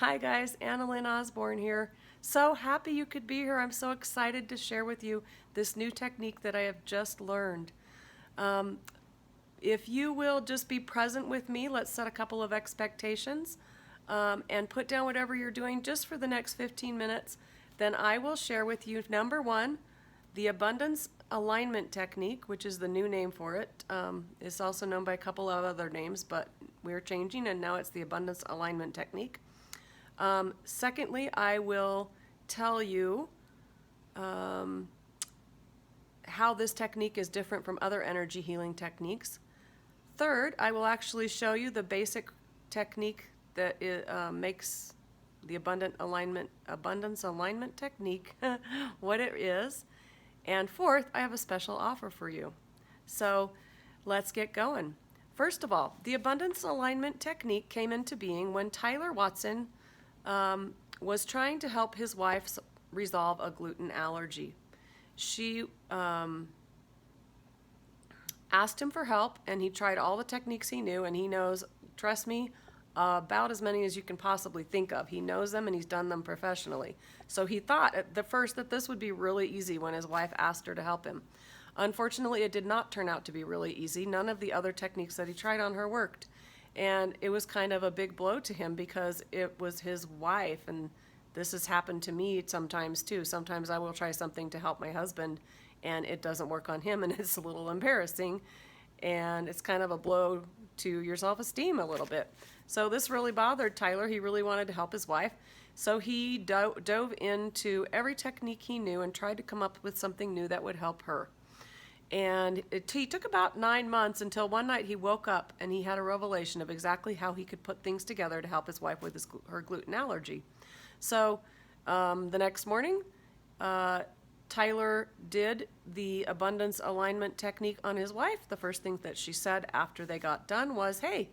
Hi guys, Annalyn Osborne here. So happy you could be here. I'm so excited to share with you this new technique that I have just learned. Um, if you will just be present with me, let's set a couple of expectations and put down whatever you're doing just for the next 15 minutes. Then I will share with you number one, the abundance alignment technique, which is the new name for it. It's also known by a couple of other names, but we're changing and now it's the abundance alignment technique. Secondly, I will tell you how this technique is different from other energy healing techniques. Third, I will actually show you the basic technique that makes the abundance alignment technique what it is. And fourth, I have a special offer for you. So let's get going. First of all, the abundance alignment technique came into being when Tyler Watson was trying to help his wife resolve a gluten allergy. She asked him for help, and he tried all the techniques he knew, and he knows, trust me, about as many as you can possibly think of. He knows them, and he's done them professionally. So he thought at the first that this would be really easy when his wife asked her to help him. Unfortunately, it did not turn out to be really easy. None of the other techniques that he tried on her worked. And it was kind of a big blow to him because it was his wife, and this has happened to me sometimes too. Sometimes I will try something to help my husband and it doesn't work on him, and it's a little embarrassing, and it's kind of a blow to your self-esteem a little bit. So this really bothered Tyler. He really wanted to help his wife. So he dove into every technique he knew and tried to come up with something new that would help her. And he took about 9 months until one night he woke up and he had a revelation of exactly how he could put things together to help his wife with her gluten allergy. So the next morning, Tyler did the abundance alignment technique on his wife. The first thing that she said after they got done was, "Hey,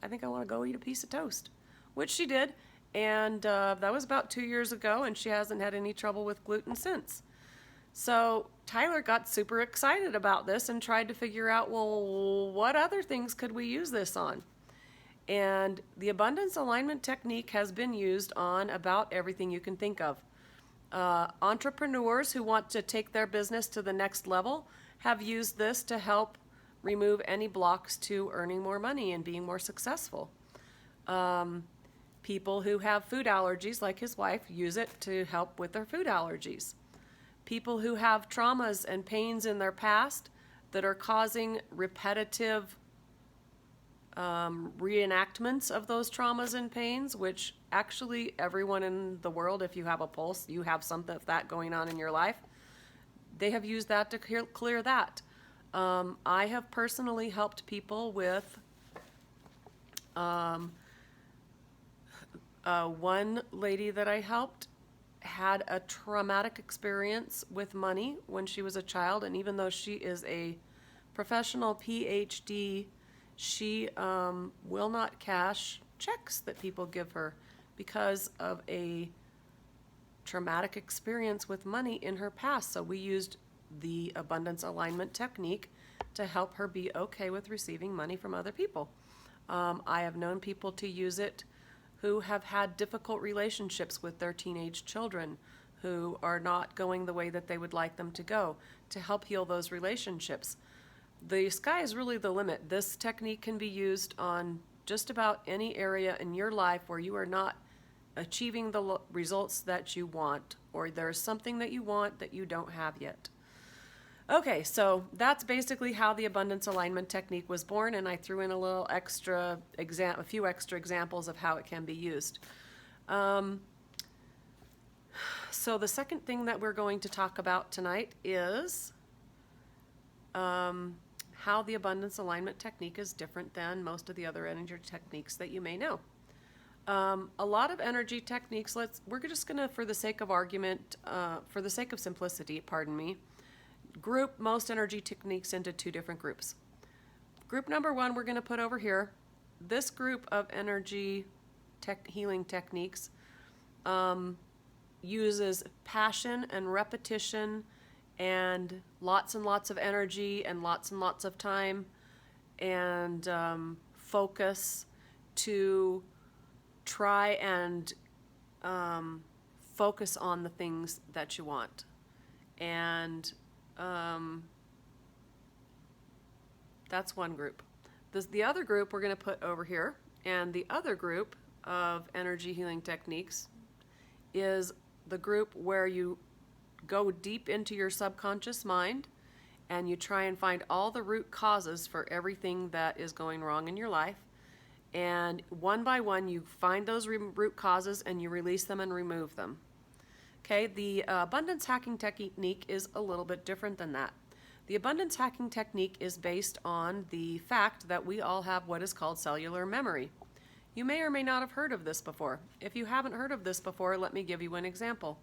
I think I want to go eat a piece of toast," which she did. And that was about 2 years ago, and she hasn't had any trouble with gluten since. So Tyler got super excited about this and tried to figure out, well, what other things could we use this on? And the abundance alignment technique has been used on about everything you can think of. Entrepreneurs who want to take their business to the next level have used this to help remove any blocks to earning more money and being more successful. People who have food allergies, like his wife, use it to help with their food allergies. People who have traumas and pains in their past that are causing repetitive reenactments of those traumas and pains, which actually everyone in the world, if you have a pulse, you have something of that going on in your life. They have used that to clear that. I have personally helped people with one lady that I helped had a traumatic experience with money when she was a child, and even though she is a professional PhD, she will not cash checks that people give her because of a traumatic experience with money in her past. So we used the abundance alignment technique to help her be okay with receiving money from other people. I have known people to use it who have had difficult relationships with their teenage children who are not going the way that they would like them to go, to help heal those relationships. The sky is really the limit. This technique can be used on just about any area in your life where you are not achieving the results that you want, or there's something that you want that you don't have yet. Okay, so that's basically how the abundance alignment technique was born, and I threw in a little extra a few extra examples of how it can be used. So the second thing that we're going to talk about tonight is how the abundance alignment technique is different than most of the other energy techniques that you may know. A lot of energy techniques, we're just going to, for the sake of argument, for the sake of simplicity, pardon me, group most energy techniques into two different groups. Group number one, we're going to put over here. This group of energy healing techniques uses passion and repetition and lots of energy and lots of time and focus to try and focus on the things that you want. And that's one group. The other group we're going to put over here, and the other group of energy healing techniques is the group where you go deep into your subconscious mind and you try and find all the root causes for everything that is going wrong in your life. And one by one, you find those root causes and you release them and remove them. Okay, the abundance hacking technique is a little bit different than that. The abundance hacking technique is based on the fact that we all have what is called cellular memory. You may or may not have heard of this before. If you haven't heard of this before, let me give you an example.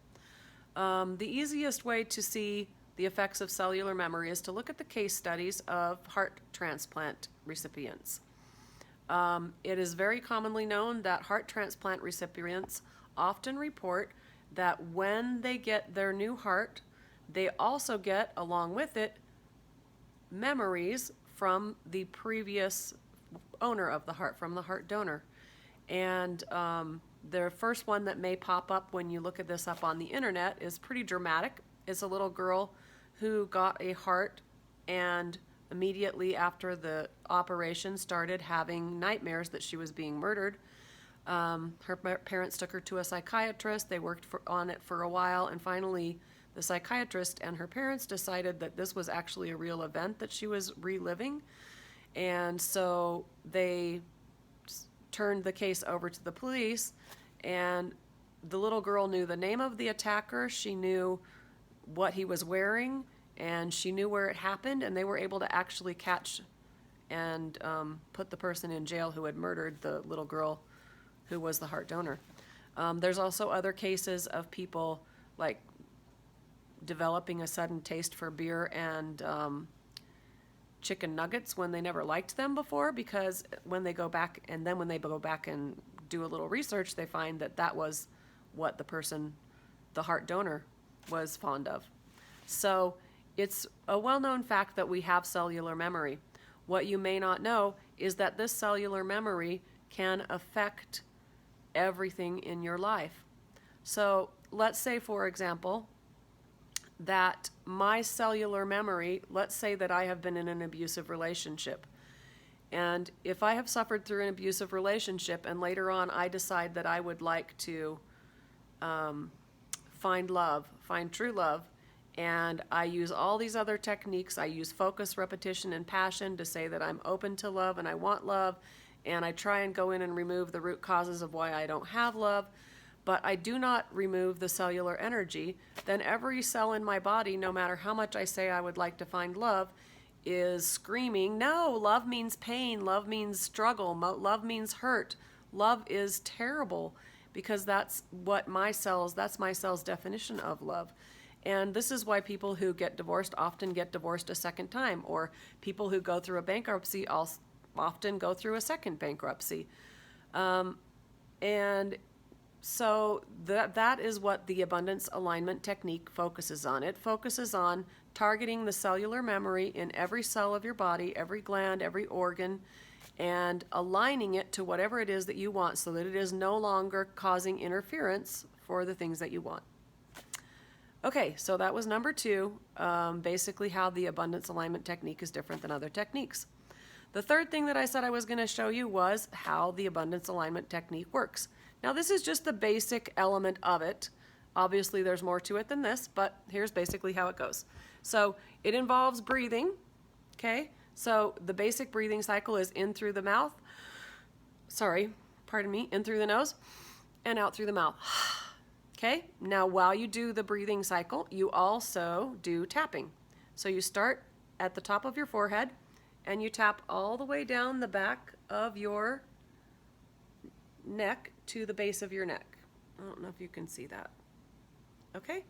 The easiest way to see the effects of cellular memory is to look at the case studies of heart transplant recipients. It is very commonly known that heart transplant recipients often report that when they get their new heart, they also get, along with it, memories from the previous owner of the heart, from the heart donor. And the first one that may pop up when you look at this up on the internet is pretty dramatic. It's a little girl who got a heart and immediately after the operation started having nightmares that she was being murdered. Her parents took her to a psychiatrist. They worked on it for a while, and finally the psychiatrist and her parents decided that this was actually a real event that she was reliving. And so they turned the case over to the police, and the little girl knew the name of the attacker. She knew what he was wearing, and she knew where it happened, and they were able to actually catch and put the person in jail who had murdered the little girl who was the heart donor. There's also other cases of people like developing a sudden taste for beer and chicken nuggets when they never liked them before, because when they go back and do a little research, they find that that was what the heart donor was fond of. So it's a well-known fact that we have cellular memory. What you may not know is that this cellular memory can affect everything in your life. So let's say, for example, that my cellular memory, let's say that I have been in an abusive relationship. And if I have suffered through an abusive relationship and later on I decide that I would like to find true love, and I use all these other techniques, I use focus, repetition, and passion to say that I'm open to love and I want love, and I try and go in and remove the root causes of why I don't have love, but I do not remove the cellular energy, then every cell in my body, no matter how much I say I would like to find love, is screaming, no, love means pain, love means struggle, love means hurt, love is terrible, because that's my cell's definition of love. And this is why people who get divorced often get divorced a second time, or people who go through a bankruptcy often go through a second bankruptcy. And so that is what the abundance alignment technique focuses on. It focuses on targeting the cellular memory in every cell of your body, every gland, every organ, and aligning it to whatever it is that you want so that it is no longer causing interference for the things that you want. Okay, so that was number 2, basically how the abundance alignment technique is different than other techniques. The third thing that I said I was going to show you was how the abundance alignment technique works. Now, this is just the basic element of it. Obviously, there's more to it than this, but here's basically how it goes. So it involves breathing, okay? So the basic breathing cycle is in through the mouth. In through the nose and out through the mouth. Okay, now while you do the breathing cycle, you also do tapping. So you start at the top of your forehead and you tap all the way down the back of your neck to the base of your neck. I don't know if you can see that. Okay,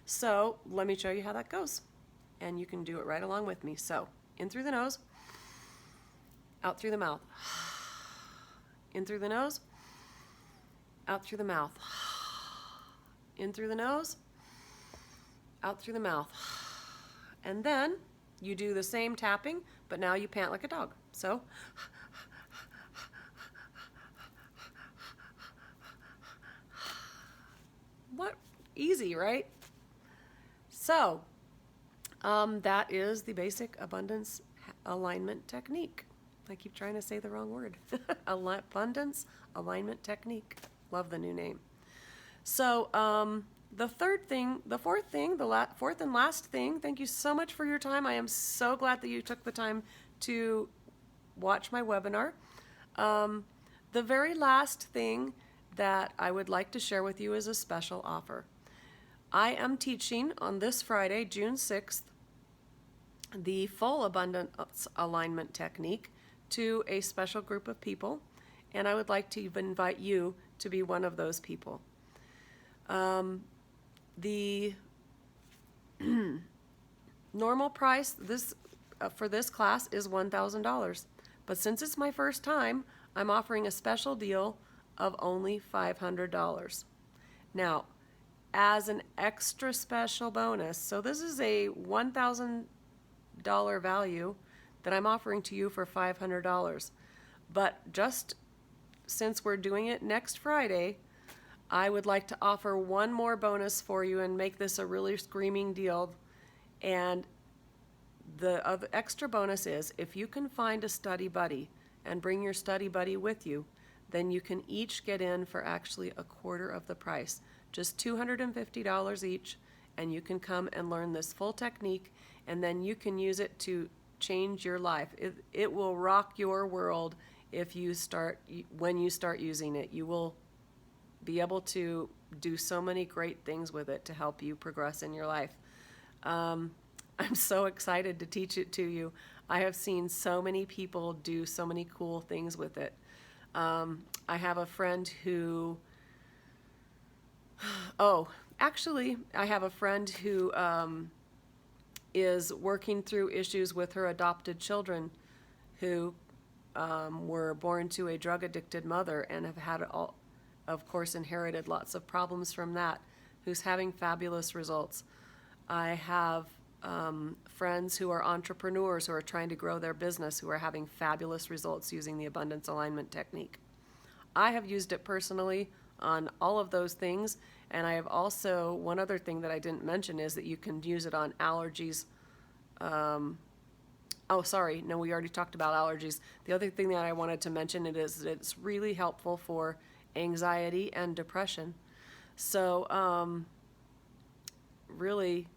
so let me show you how that goes. And you can do it right along with me. So in through the nose, out through the mouth. In through the nose, out through the mouth. In through the nose, out through the mouth. And then you do the same tapping, but now you pant like a dog. So, Easy, right? So, that is the basic abundance alignment technique. I keep trying to say the wrong word. Abundance alignment technique. Love the new name. So, the fourth and last thing, thank you so much for your time. I am so glad that you took the time to watch my webinar. The very last thing that I would like to share with you is a special offer. I am teaching on this Friday, June 6th, the full abundance alignment technique to a special group of people, and I would like to invite you to be one of those people. The normal price for this class is $1,000, but since it's my first time, I'm offering a special deal of only $500. Now, as an extra special bonus, so this is a $1,000 value that I'm offering to you for $500, but just since we're doing it next Friday, I would like to offer one more bonus for you and make this a really screaming deal. And the other extra bonus is if you can find a study buddy and bring your study buddy with you, then you can each get in for actually a quarter of the price, just $250 each, and you can come and learn this full technique, and then you can use it to change your life. It will rock your world when you start using it. You will be able to do so many great things with it to help you progress in your life. I'm so excited to teach it to you. I have seen so many people do so many cool things with it. I have a friend who, I have a friend who is working through issues with her adopted children who were born to a drug-addicted mother and have had of course, inherited lots of problems from that, who's having fabulous results. I have friends who are entrepreneurs who are trying to grow their business who are having fabulous results using the abundance alignment technique. I have used it personally on all of those things, and I have also, one other thing that I didn't mention is that you can use it on allergies. We already talked about allergies. The other thing that I wanted to mention is that it's really helpful for anxiety and depression. So really,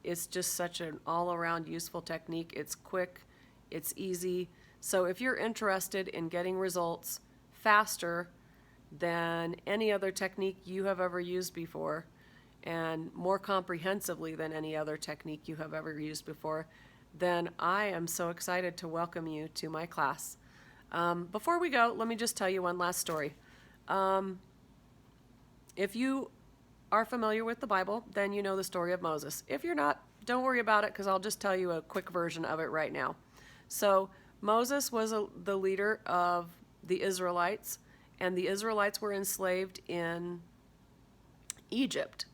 it's just such an all-around useful technique. It's quick, it's easy. So if you're interested in getting results faster than any other technique you have ever used before, and more comprehensively than any other technique you have ever used before, then I am so excited to welcome you to my class. Before we go, let me just tell you one last story. If you are familiar with the Bible, then you know the story of Moses. If you're not, don't worry about it, because I'll just tell you a quick version of it right now. So Moses was the leader of the Israelites, and the Israelites were enslaved in Egypt.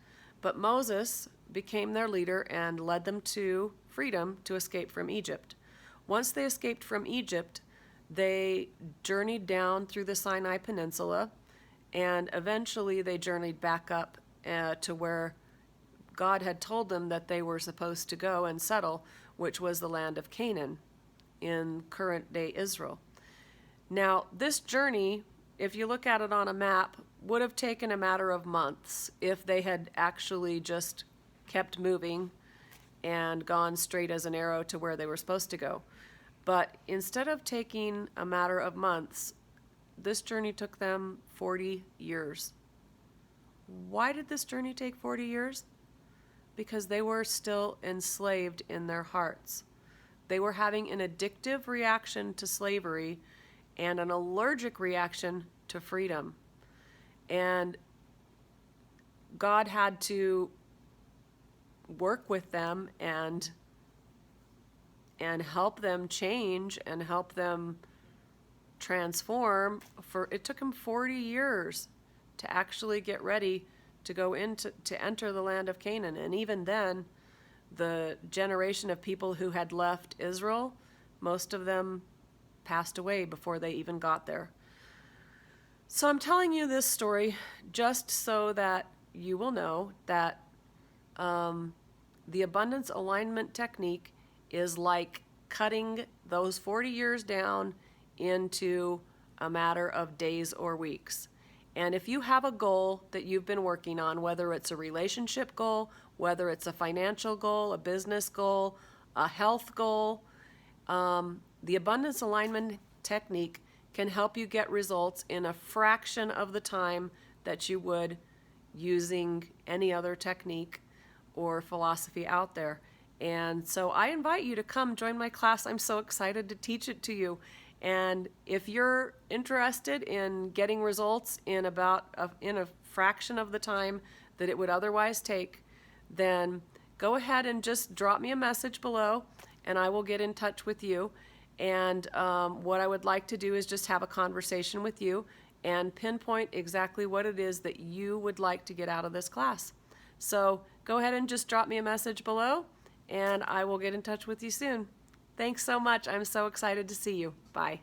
But Moses became their leader and led them to freedom to escape from Egypt. Once they escaped from Egypt, they journeyed down through the Sinai Peninsula, and eventually they journeyed back up to where God had told them that they were supposed to go and settle, which was the land of Canaan in current-day Israel. Now, this journey, if you look at it on a map, would have taken a matter of months if they had actually just kept moving and gone straight as an arrow to where they were supposed to go. But instead of taking a matter of months, this journey took them 40 years. Why did this journey take 40 years? Because they were still enslaved in their hearts. They were having an addictive reaction to slavery and an allergic reaction to freedom. And God had to work with them and help them change and help them transform. It took him 40 years to actually get ready to go to enter the land of Canaan. And even then, the generation of people who had left Israel, most of them passed away before they even got there. So I'm telling you this story just so that you will know that the abundance alignment technique is like cutting those 40 years down into a matter of days or weeks. And if you have a goal that you've been working on, whether it's a relationship goal, whether it's a financial goal, a business goal, a health goal, the abundance alignment technique can help you get results in a fraction of the time that you would using any other technique or philosophy out there. And so I invite you to come join my class. I'm so excited to teach it to you. And if you're interested in getting results in in a fraction of the time that it would otherwise take, then go ahead and just drop me a message below and I will get in touch with you. And what I would like to do is just have a conversation with you and pinpoint exactly what it is that you would like to get out of this class. So go ahead and just drop me a message below and I will get in touch with you soon. Thanks so much. I'm so excited to see you. Bye.